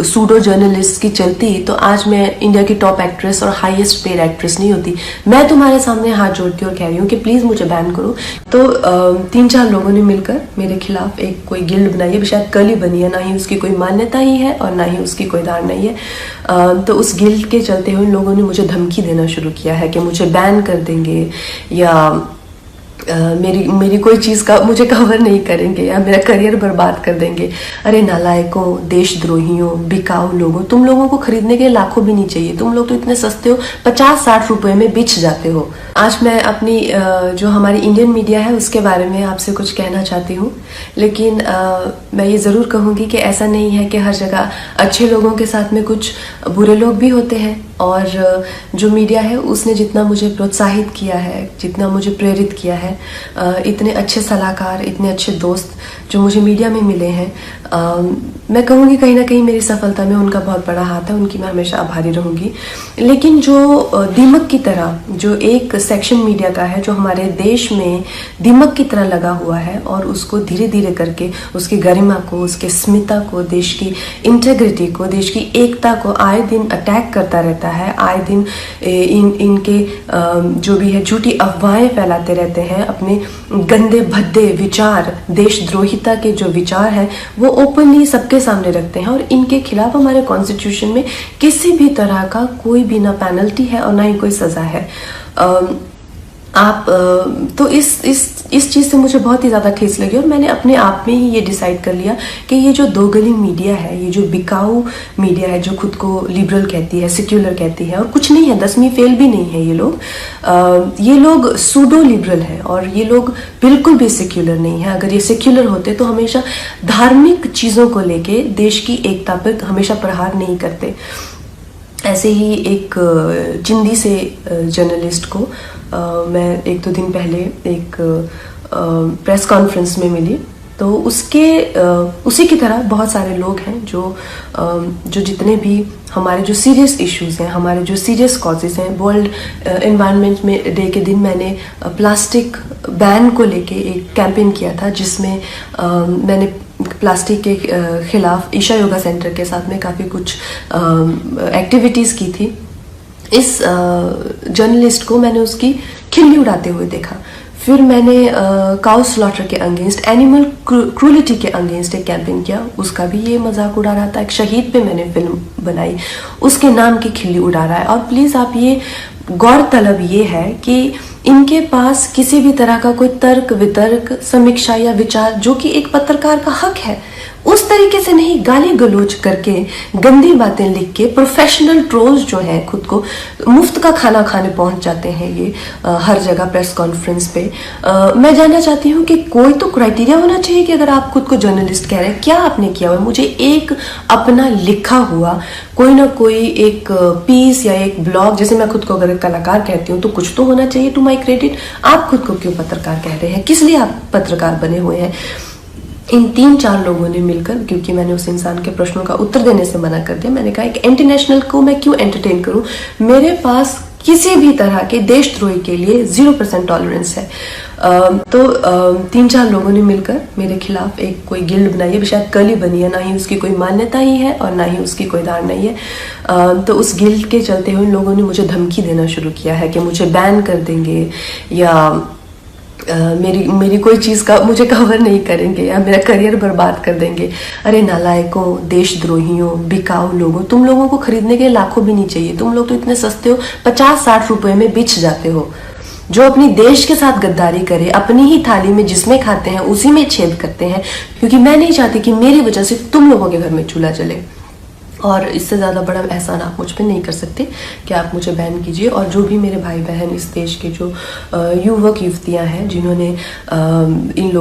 Pseudo journalist की चलती तो आज मैं इंडिया की टॉप एक्ट्रेस और हाईएस्ट पेड एक्ट्रेस नहीं होती। मैं तुम्हारे सामने हाथ जोड़ती और कह रही हूँ कि प्लीज़ मुझे बैन करो। तो 3-4 लोगों ने मिलकर मेरे खिलाफ एक कोई गिल्ड बनाई है, शायद कल ही बनी है, ना ही उसकी कोई मान्यता ही है और ना ही उसकी कोई धारणा नहीं है। तो उस गिल्ड के चलते हुए लोगों ने मुझे धमकी देना शुरू किया है कि मुझे बैन कर देंगे या मेरी कोई चीज़ का मुझे कवर नहीं करेंगे या मेरा करियर बर्बाद कर देंगे। अरे नालायकों, देशद्रोहियों, बिकाऊ लोगों, तुम लोगों को खरीदने के लाखों भी नहीं चाहिए। तुम लोग तो इतने सस्ते हो, 50-60 रुपए में बिछ जाते हो। आज मैं अपनी जो हमारी इंडियन मीडिया है उसके बारे में आपसे कुछ कहना चाहती हूँ, लेकिन मैं ये ज़रूर कहूँगी कि ऐसा नहीं है कि हर जगह अच्छे लोगों के साथ में कुछ बुरे लोग भी होते हैं। और जो मीडिया है उसने जितना मुझे प्रोत्साहित किया है, जितना मुझे प्रेरित किया है, इतने अच्छे सलाहकार, इतने अच्छे दोस्त जो मुझे मीडिया में मिले हैं, मैं कहूँगी कहीं ना कहीं मेरी सफलता में उनका बहुत बड़ा हाथ है, उनकी मैं हमेशा आभारी रहूँगी। लेकिन जो दीमक की तरह जो एक सेक्शन मीडिया का है जो हमारे देश में दीमक की तरह लगा हुआ है और उसको धीरे धीरे करके उसकी गरिमा को, उसके स्मिता को, देश की इंटेग्रिटी को, देश की एकता को आए दिन अटैक करता रहता है, आए दिन इनके जो भी है झूठी अफवाहें फैलाते रहते हैं, अपने गंदे भद्दे विचार, देशद्रोहिता के जो विचार हैं वो ओपनली सबके सामने रखते हैं। और इनके खिलाफ हमारे कॉन्स्टिट्यूशन में किसी भी तरह का कोई भी ना पेनल्टी है और ना ही कोई सजा है। तो इस चीज़ से मुझे बहुत ही ज़्यादा ठेस लगी और मैंने अपने आप में ही ये डिसाइड कर लिया कि ये जो दोगली मीडिया है, ये जो बिकाऊ मीडिया है, जो खुद को लिबरल कहती है, सेक्युलर कहती है और कुछ नहीं है, 10वीं फेल भी नहीं है ये लोग सूडो लिबरल है और ये लोग बिल्कुल भी सेक्युलर नहीं है। अगर ये सेक्युलर होते तो हमेशा धार्मिक चीज़ों को लेके देश की एकता पर हमेशा प्रहार नहीं करते। ऐसे ही एक चिंदी से जर्नलिस्ट को मैं 1-2 दिन पहले एक प्रेस कॉन्फ्रेंस में मिली, तो उसी की तरह बहुत सारे लोग हैं जो जितने भी हमारे जो सीरियस इश्यूज हैं, हमारे जो सीरियस कॉजेज हैं। वर्ल्ड एनवायरनमेंट में डे के दिन मैंने प्लास्टिक बैन को लेके एक कैंपेन किया था, जिसमें मैंने प्लास्टिक के खिलाफ ईशा योगा सेंटर के साथ में काफ़ी कुछ एक्टिविटीज़ की थी। इस जर्नलिस्ट को मैंने उसकी खिल्ली उड़ाते हुए देखा। फिर मैंने काउ स्लॉटर के अगेंस्ट, एनिमल क्रूलिटी के अगेंस्ट एक कैंपेन किया, उसका भी ये मजाक उड़ा रहा था। एक शहीद पे मैंने फिल्म बनाई, उसके नाम की खिल्ली उड़ा रहा है। और प्लीज़ आप ये गौरतलब ये है कि इनके पास किसी भी तरह का कोई तर्क वितर्क, समीक्षा या विचार जो कि एक पत्रकार का हक है, उस तरीके से नहीं गाली गलौज करके, गंदी बातें लिख के, प्रोफेशनल ट्रोल्स जो हैं खुद को मुफ्त का खाना खाने पहुंच जाते हैं ये हर जगह प्रेस कॉन्फ्रेंस पे। मैं जानना चाहती हूँ कि कोई तो क्राइटेरिया होना चाहिए कि अगर आप खुद को जर्नलिस्ट कह रहे हैं, क्या आपने किया हुआ है? मुझे एक अपना लिखा हुआ कोई ना कोई एक पीस या एक ब्लॉग, जैसे मैं खुद को अगर कलाकार कहती हूँ तो कुछ तो होना चाहिए टू माई क्रेडिट। आप खुद को क्यों पत्रकार कह रहे हैं? किस लिए आप पत्रकार बने हुए हैं? इन 3-4 लोगों ने मिलकर, क्योंकि मैंने उस इंसान के प्रश्नों का उत्तर देने से मना कर दिया, मैंने कहा एक इंटरनेशनल को मैं क्यों एंटरटेन करूं? मेरे पास किसी भी तरह के देशद्रोही के लिए 0% टॉलरेंस है। तो 3-4 लोगों ने मिलकर मेरे खिलाफ एक कोई गिल्ड बनाई है, शायद कल ही बनी है, ना ही उसकी कोई मान्यता ही है और ना ही उसकी कोई धारणा नहीं है। तो उस गिल्ड के चलते हुए लोगों ने मुझे धमकी देना शुरू किया है कि मुझे बैन कर देंगे या मेरी कोई चीज़ का मुझे कवर नहीं करेंगे या मेरा करियर बर्बाद कर देंगे। अरे नालायकों, देशद्रोहियों, बिकाऊ लोगों, तुम लोगों को खरीदने के लाखों भी नहीं चाहिए। तुम लोग तो इतने सस्ते हो, 50-60 रुपए में बिछ जाते हो। जो अपनी देश के साथ गद्दारी करे, अपनी ही थाली में जिसमें खाते हैं उसी में छेद करते हैं, क्योंकि मैं नहीं चाहती कि मेरी वजह से तुम लोगों के घर में चूल्हा जले। और इससे ज़्यादा बड़ा एहसान आप मुझ पे नहीं कर सकते कि आप मुझे बैन कीजिए। और जो भी मेरे भाई बहन इस देश के जो युवक युवतियाँ हैं जिन्होंने इन लोगों